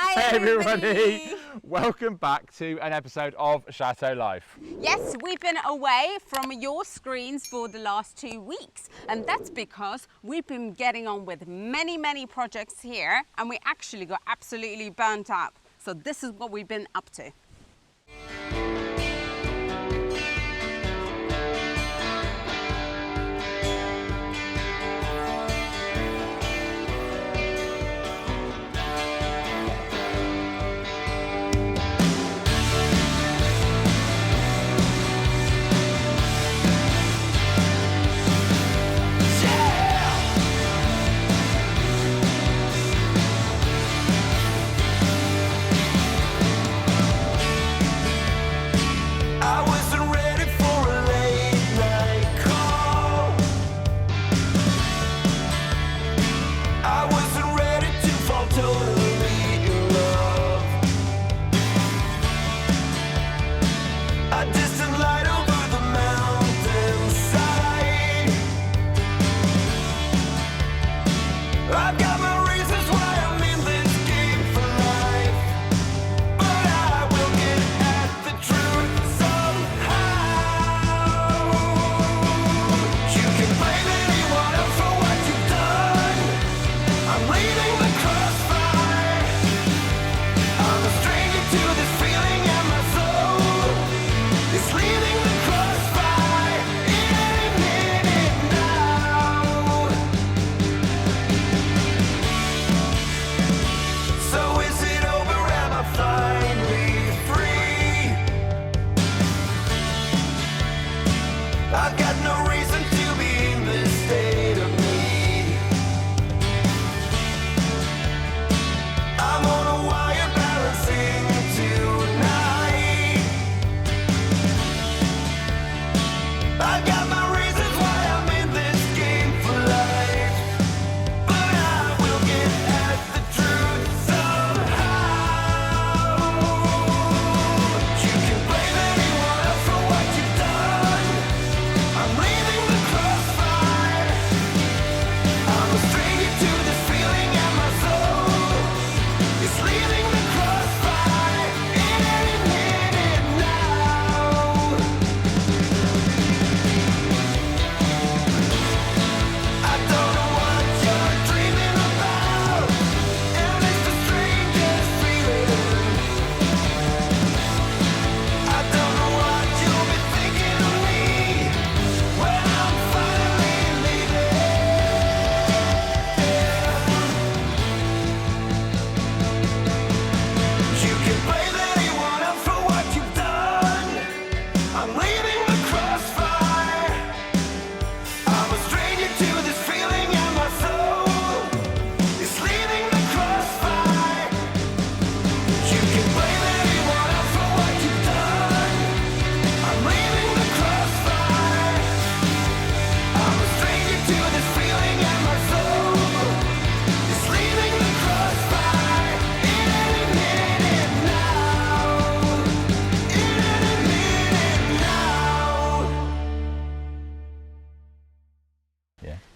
Hi everybody! Welcome back to an episode of Chateau Life. Yes, we've been away from your screens for the last 2 weeks, and that's because we've been getting on with many projects here, and we actually got absolutely burnt out. So this is what we've been up to.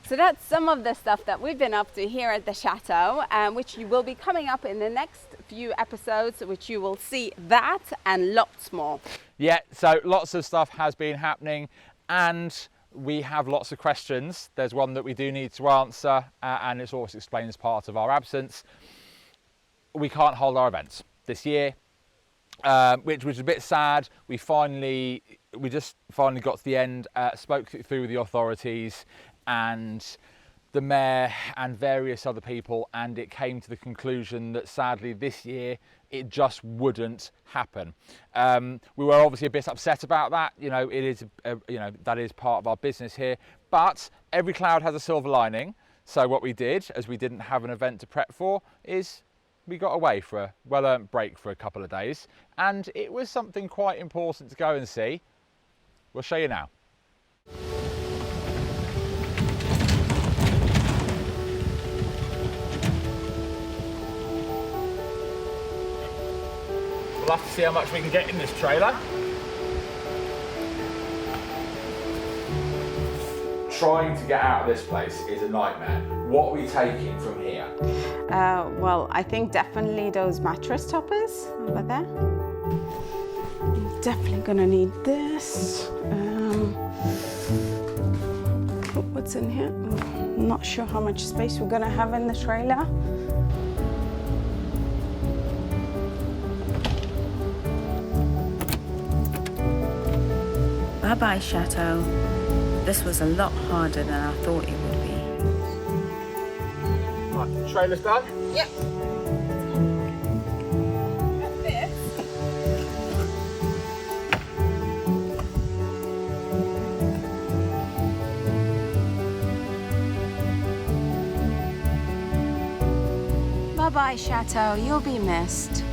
So that's some of the stuff that we've been up to here at the Chateau, which you will be coming up in the next few episodes, which you will see that and lots more. Yeah, so lots of stuff has been happening and we have lots of questions. There's one that we do need to answer and it's always explained as part of our absence. We can't hold our events this year, which was a bit sad. We just finally got to the end, spoke through with the authorities and the mayor and various other people, and it came to the conclusion that sadly this year it just wouldn't happen. We were obviously a bit upset about that. You know, it is that is part of our business here, but every cloud has a silver lining. So what we did, as we didn't have an event to prep for, is we got away for a well-earned break for a couple of days, and it was something quite important to go and see. We'll show you now. We'll have to see how much we can get in this trailer. Trying to get out of this place is a nightmare. What are we taking from here? Well, I think definitely those mattress toppers over there. I'm definitely gonna need this. What's in here? I'm not sure how much space we're gonna have in the trailer. Bye-bye, Chateau. This was a lot harder than I thought it would be. Right, trailer's done? Yep. Bye-bye, Chateau. You'll be missed.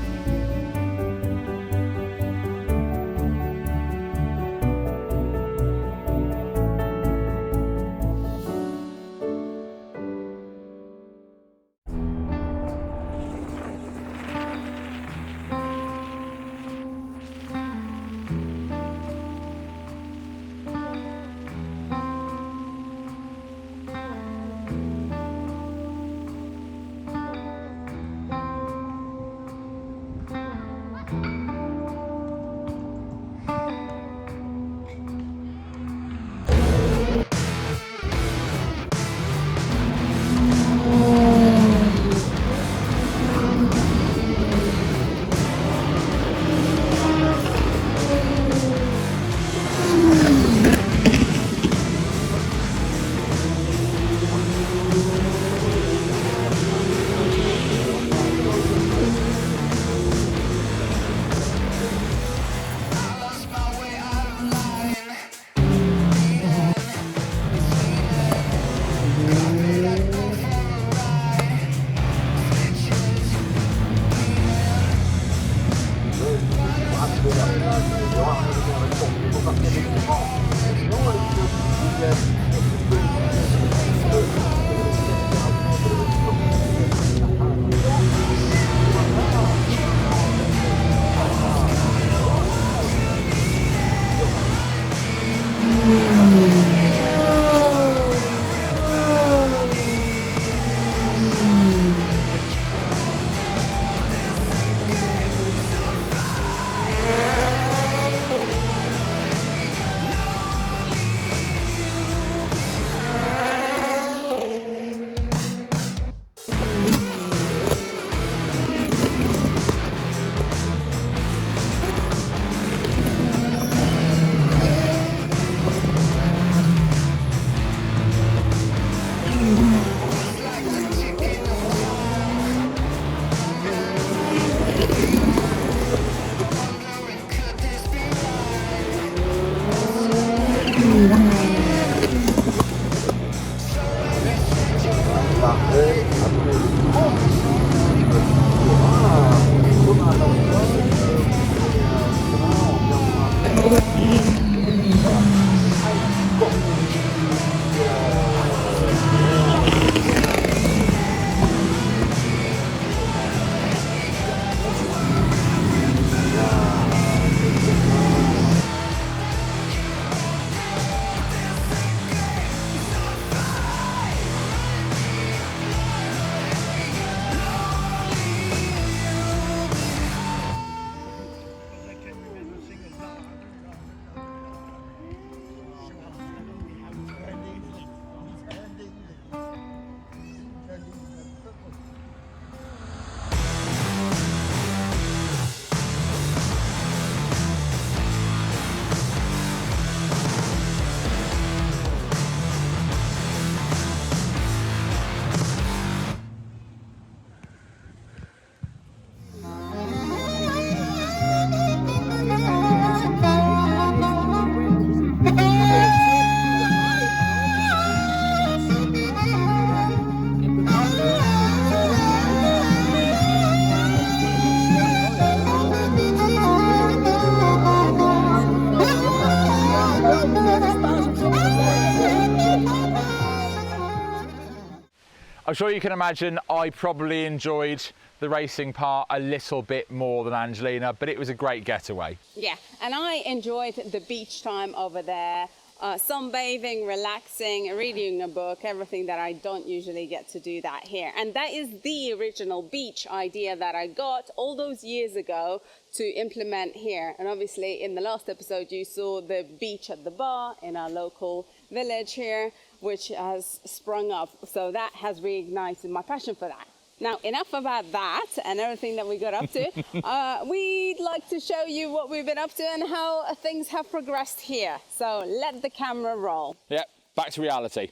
I'm sure you can imagine I probably enjoyed the racing part a little bit more than Angelina, but it was a great getaway. Yeah, and I enjoyed the beach time over there. sunbathing, relaxing, reading a book, everything that I don't usually get to do that here. And that is the original beach idea that I got all those years ago to implement here. And obviously in the last episode you saw the beach at the bar in our local village here, which has sprung up. So that has reignited my passion for that. Now, enough about that and everything that we got up to. We'd like to show you what we've been up to and how things have progressed here. So let the camera roll. Yep, back to reality.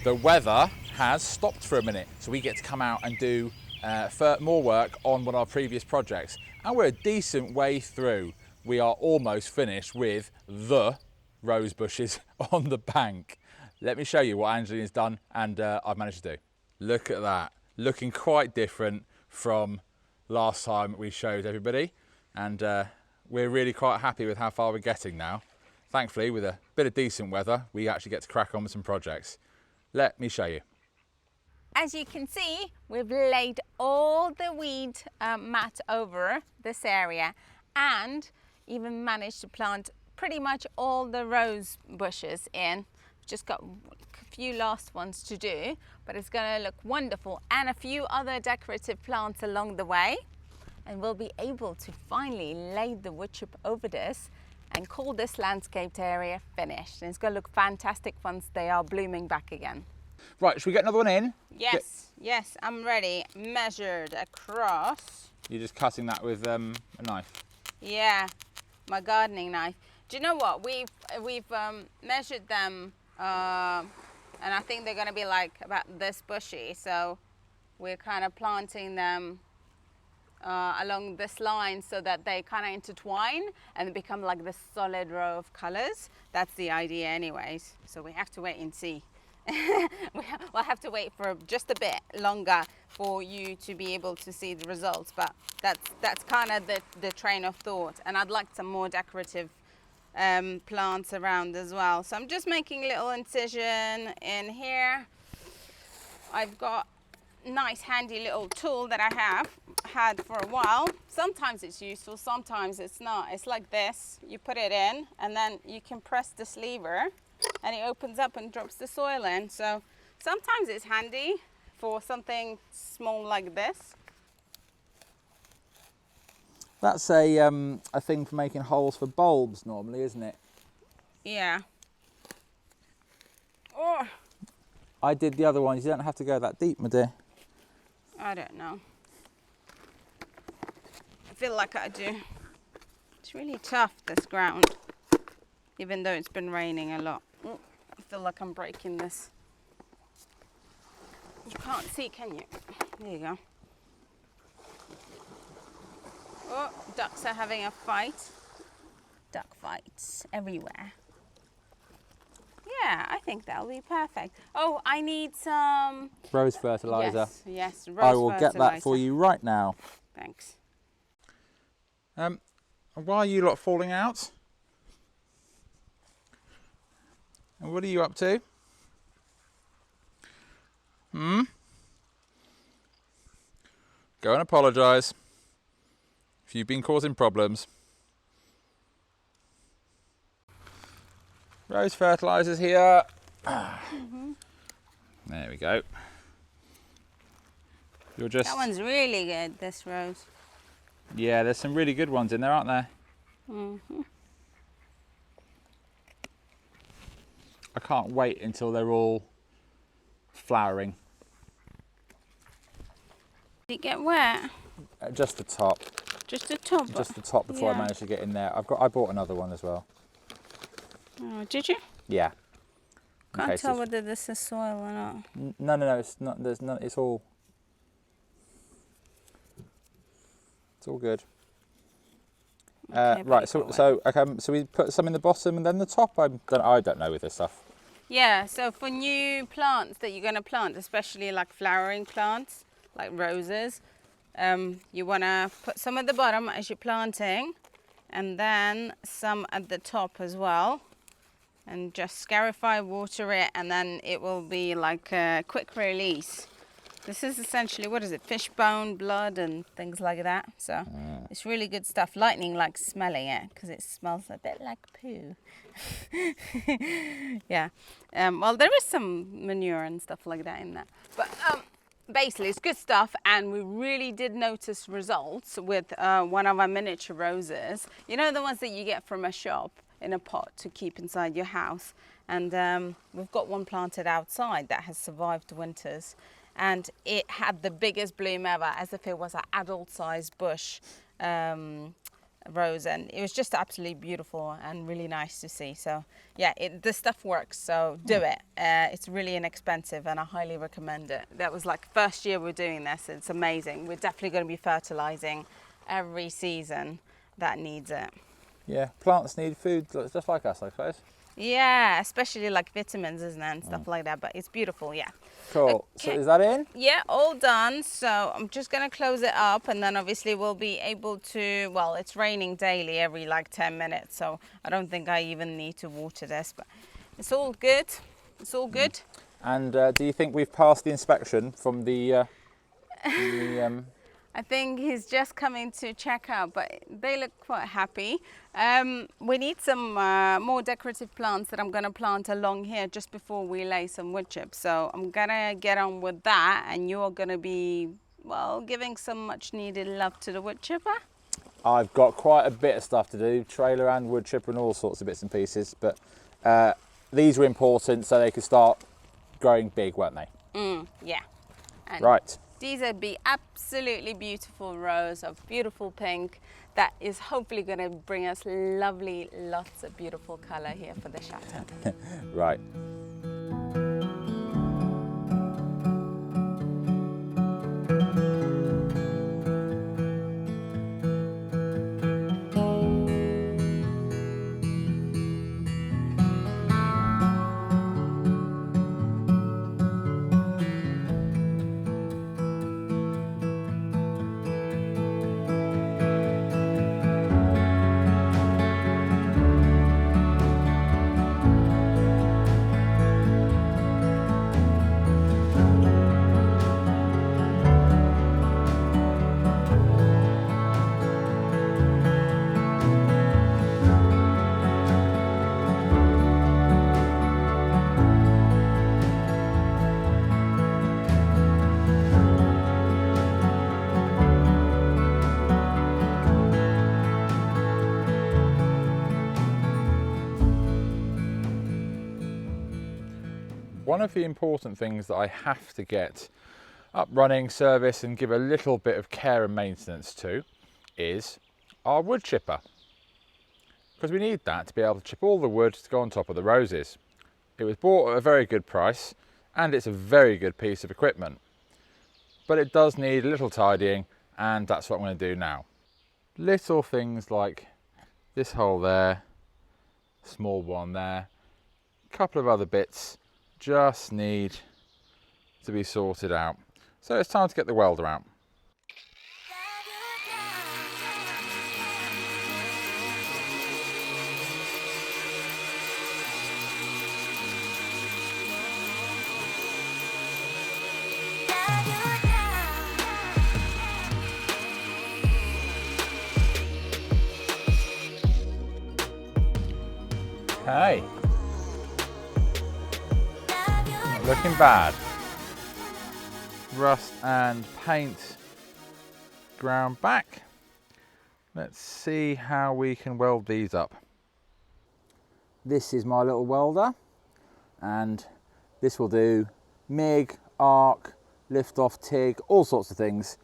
The weather has stopped for a minute, so we get to come out and do more work on one of our previous projects, and we're a decent way through. We are almost finished with the rose bushes on the bank. Let me show you what Angelina's done and I've managed to do. Look at that, looking quite different from last time we showed everybody, and we're really quite happy with how far we're getting now. Thankfully, with a bit of decent weather, we actually get to crack on with some projects. Let me show you. As you can see, we've laid all the weed mat over this area and even managed to plant pretty much all the rose bushes in. Just got a few last ones to do, but it's going to look wonderful, and a few other decorative plants along the way. And we'll be able to finally lay the wood chip over this and call this landscaped area finished. And it's going to look fantastic once they are blooming back again. Right, should we get another one in? Yes, yes, I'm ready. Measured across. You're just cutting that with a knife? Yeah, my gardening knife. Do you know what? We've measured them, and I think they're going to be like about this bushy. So we're kind of planting them along this line so that they kind of intertwine and become like this solid row of colors. That's the idea anyways. So we have to wait and see. We'll have to wait for just a bit longer for you to be able to see the results, but that's kind of the train of thought. And I'd like some more decorative plants around as well. So I'm just making a little incision in here. I've got a nice handy little tool that I have had for a while. Sometimes it's useful, sometimes it's not. It's like this. You put it in and then you can press this lever and it opens up and drops the soil in. So sometimes it's handy for something small like this. That's a thing for making holes for bulbs normally, isn't it? Yeah. Oh, I did the other ones. You don't have to go that deep, my dear. I don't know. I feel like I do. It's really tough, this ground, even though it's been raining a lot. Oh, I feel like I'm breaking this. You can't see, can you? There you go. Oh, ducks are having a fight. Duck fights everywhere. Yeah, I think that'll be perfect. Oh, I need some Rose fertilizer. Yes, rose I will fertilizer. get that for you right now. Thanks. Why are you lot falling out? And what are you up to? Go and apologise if you've been causing problems. Rose fertilisers here. There we go. You're just. That one's really good, this rose. Yeah, there's some really good ones in there, aren't there? I can't wait until they're all flowering. Did it get wet? Just the top. Just the top? Just the top before I Yeah. managed to get in there. I bought another one as well. Oh, did you? Yeah. Can't tell whether this is soil or not. No, it's not. There's none. It's all good. Okay, Right. So we put some in the bottom and then the top. I don't know with this stuff. Yeah. So for new plants that you're going to plant, especially like flowering plants, like roses, you want to put some at the bottom as you're planting, and then some at the top as well. and just scarify, water it, and then it will be like a quick release. This is essentially, what is it, fish bone, blood, and things like that. So it's really good stuff. Lightning likes smelling it because it smells a bit like poo. Yeah. Well, there is some manure and stuff like that in there. But basically, it's good stuff. And we really did notice results with one of our miniature roses. You know, the ones that you get from a shop in a pot to keep inside your house. And we've got one planted outside that has survived winters. And it had the biggest bloom ever, as if it was an adult-sized bush rose, and it was just absolutely beautiful and really nice to see. So yeah, the stuff works, so do it. It's really inexpensive and I highly recommend it. That was like first year we're doing this. It's amazing. We're definitely going to be fertilizing every season that needs it. Yeah, plants need food just like us, I suppose. Yeah, especially like vitamins, isn't it, and stuff like that. But it's beautiful, yeah. Cool. Okay. So is that in? Yeah, all done. So I'm just going to close it up, and then obviously we'll be able to, well, it's raining daily every like 10 minutes. So I don't think I even need to water this, but it's all good. It's all good. And do you think we've passed the inspection from the I think he's just coming to check out, but they look quite happy. We need some more decorative plants that I'm going to plant along here just before we lay some wood chips. So I'm going to get on with that, and you're going to be, well, giving some much needed love to the wood chipper. I've got quite a bit of stuff to do, trailer and wood chipper and all sorts of bits and pieces, but these were important so they could start growing big, weren't they? Yeah. And right. These would be absolutely beautiful rows of beautiful pink that is hopefully going to bring us lovely, lots of beautiful colour here for the chateau. Right. One of the important things that I have to get up running, service and give a little bit of care and maintenance to is our wood chipper. Because we need that to be able to chip all the wood to go on top of the roses. It was bought at a very good price and it's a very good piece of equipment. But it does need a little tidying, and that's what I'm going to do now. Little things like this hole there, small one there, a couple of other bits just need to be sorted out. So it's time to get the welder out. Okay. Looking bad. Rust and paint ground back. Let's see how we can weld these up. This is my little welder, and this will do MIG, arc, lift off, TIG, all sorts of things.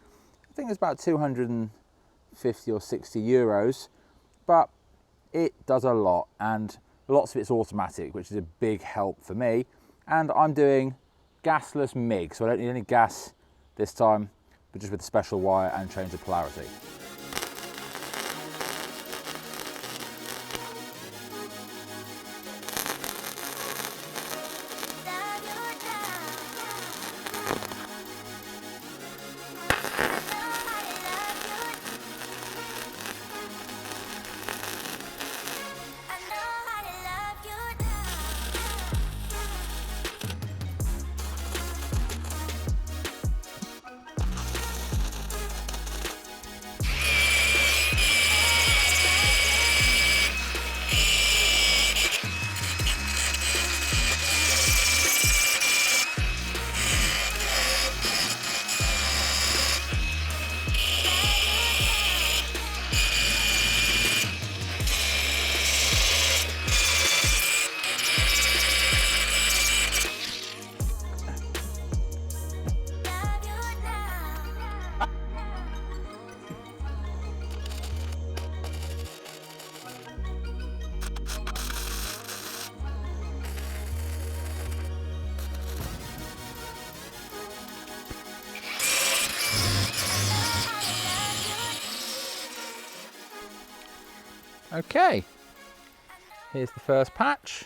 I think it's about 250 or 60 euros, but it does a lot, and lots of it's automatic, which is a big help for me. And I'm doing gasless MIG, so I don't need any gas this time, but just with a special wire and change of polarity. Okay, here's the first patch,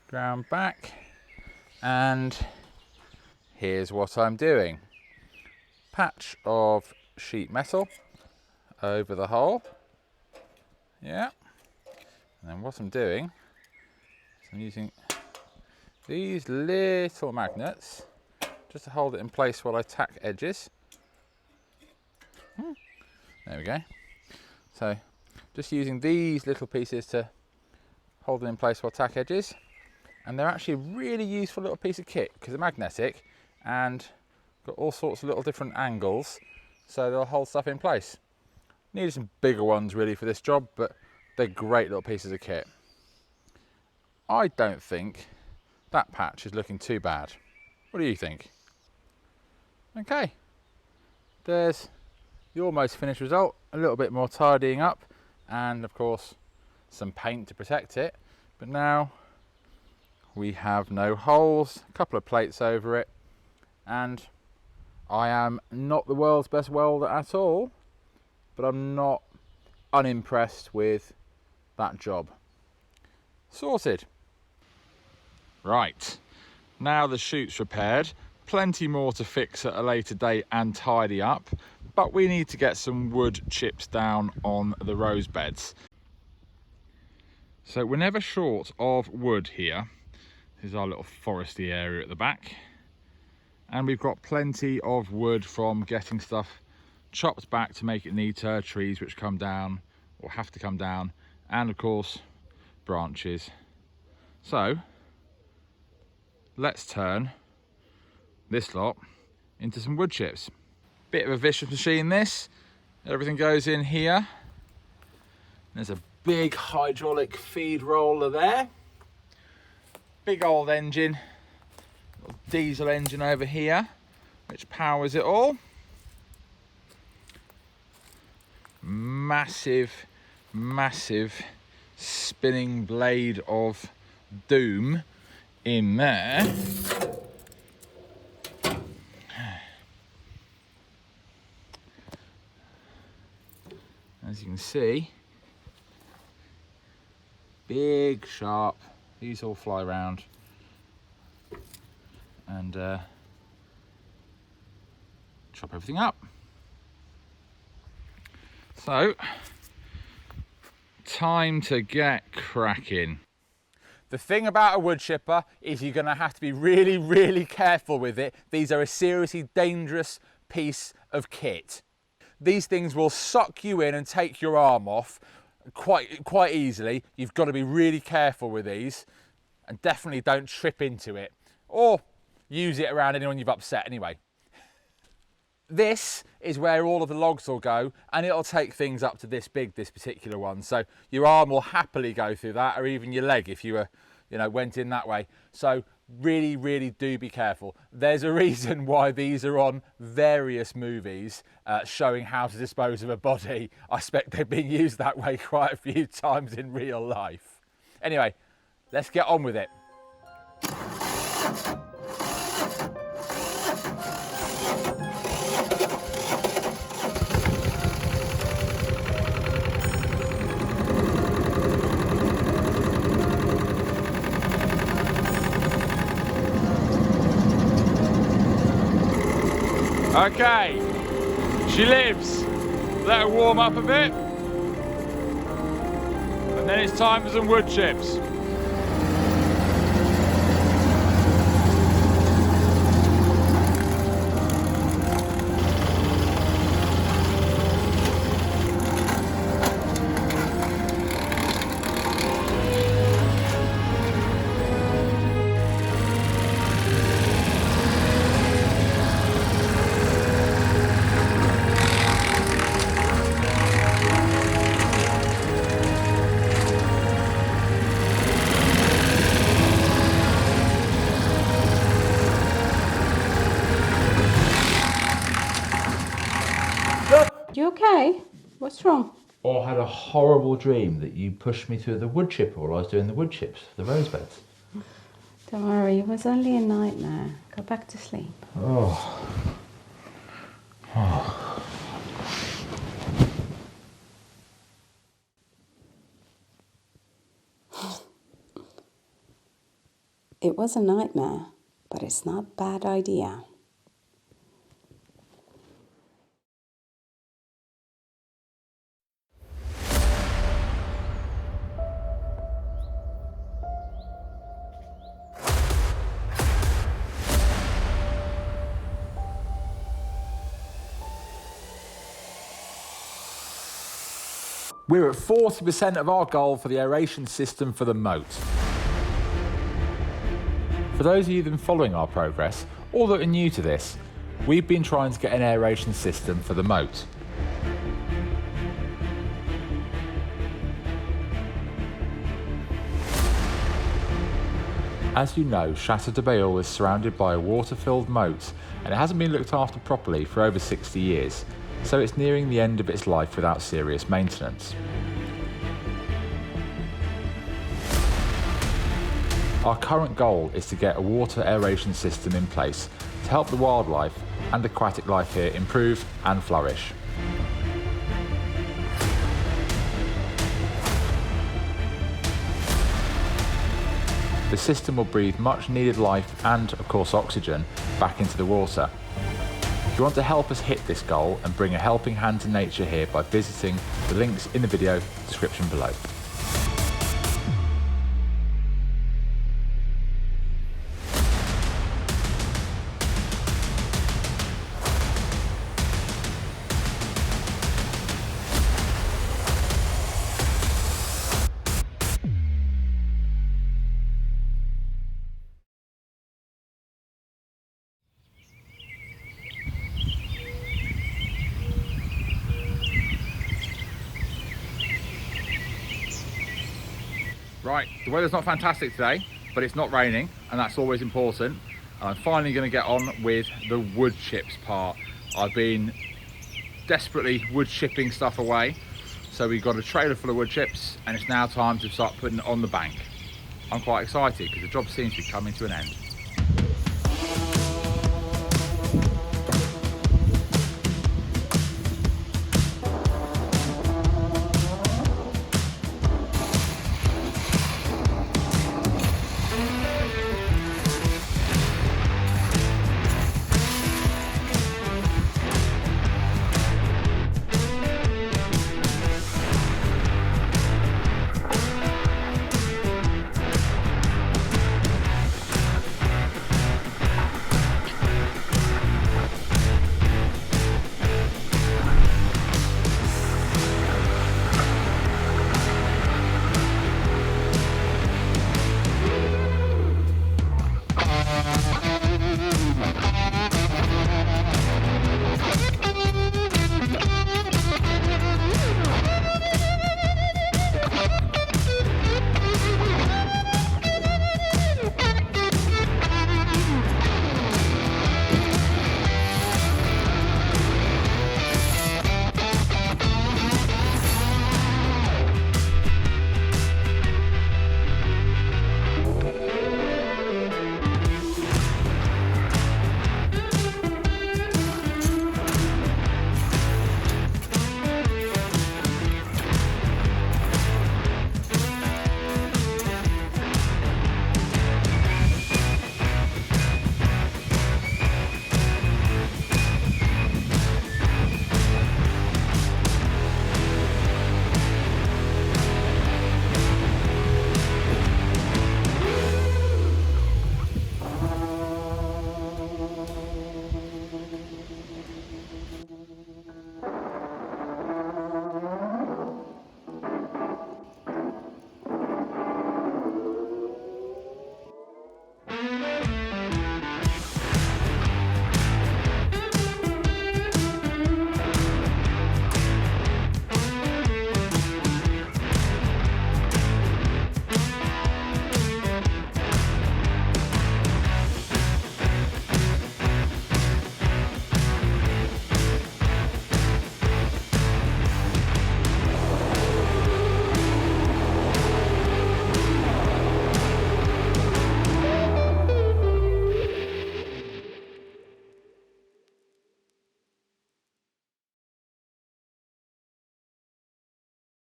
ground back, and here's what I'm doing. Patch of sheet metal over the hole, yeah, and then what I'm doing is I'm using these little magnets just to hold it in place while I tack edges. There we go. So just using these little pieces to hold them in place while tack edges, and they're actually a really useful little piece of kit because they're magnetic and got all sorts of little different angles, so they'll hold stuff in place. Needed some bigger ones really for this job, but they're great little pieces of kit. I don't think that patch is looking too bad. What do you think? Okay, there's the almost finished result. A little bit more tidying up and of course some paint to protect it, but now we have no holes, a couple of plates over it, and I am not the world's best welder at all, but I'm not unimpressed with that job. Sorted. Right, now the chute's repaired, plenty more to fix at a later date and tidy up, but we need to get some wood chips down on the rose beds. So we're never short of wood here. This is our little foresty area at the back, and we've got plenty of wood from getting stuff chopped back to make it neater, trees which come down or have to come down, and of course branches. So let's turn this lot into some wood chips. Bit of a vicious machine this. Everything goes in here. There's a big hydraulic feed roller there. Big old engine, little diesel engine over here, which powers it all. Massive, massive spinning blade of doom in there. As you can see, big, sharp, these all fly around and chop everything up. So, time to get cracking. The thing about a wood chipper is you're going to have to be really, really careful with it. These are a seriously dangerous piece of kit. These things will suck you in and take your arm off quite easily. You've got to be really careful with these, and definitely don't trip into it or use it around anyone you've upset anyway. This is where all of the logs will go, and it'll take things up to this big, this particular one. So your arm will happily go through that, or even your leg if you were, went in that way. So really, really do be careful. There's a reason why these are on various movies showing how to dispose of a body. I expect they've been used that way quite a few times in real life. Anyway, let's get on with it. Okay, she lives. Let her warm up a bit. And then it's time for some wood chips. You okay? What's wrong? Or I had a horrible dream that you pushed me through the wood chipper while I was doing the wood chips, the rose beds. Don't worry, it was only a nightmare. Go back to sleep. Oh. It was a nightmare, but it's not a bad idea. We're at 40% of our goal for the aeration system for the moat. For those of you that have been following our progress, or that are new to this, we've been trying to get an aeration system for the moat. As you know, Chateau du Bailleul is surrounded by a water-filled moat, and it hasn't been looked after properly for over 60 years, so it's nearing the end of its life without serious maintenance. Our current goal is to get a water aeration system in place to help the wildlife and aquatic life here improve and flourish. The system will breathe much needed life and, of course, oxygen back into the water. If you want to help us hit this goal and bring a helping hand to nature here by visiting the links in the video description below. Right, the weather's not fantastic today, but it's not raining, and that's always important. And I'm finally going to get on with the wood chips part. I've been desperately wood chipping stuff away, so we've got a trailer full of wood chips, and it's now time to start putting it on the bank. I'm quite excited because the job seems to be coming to an end.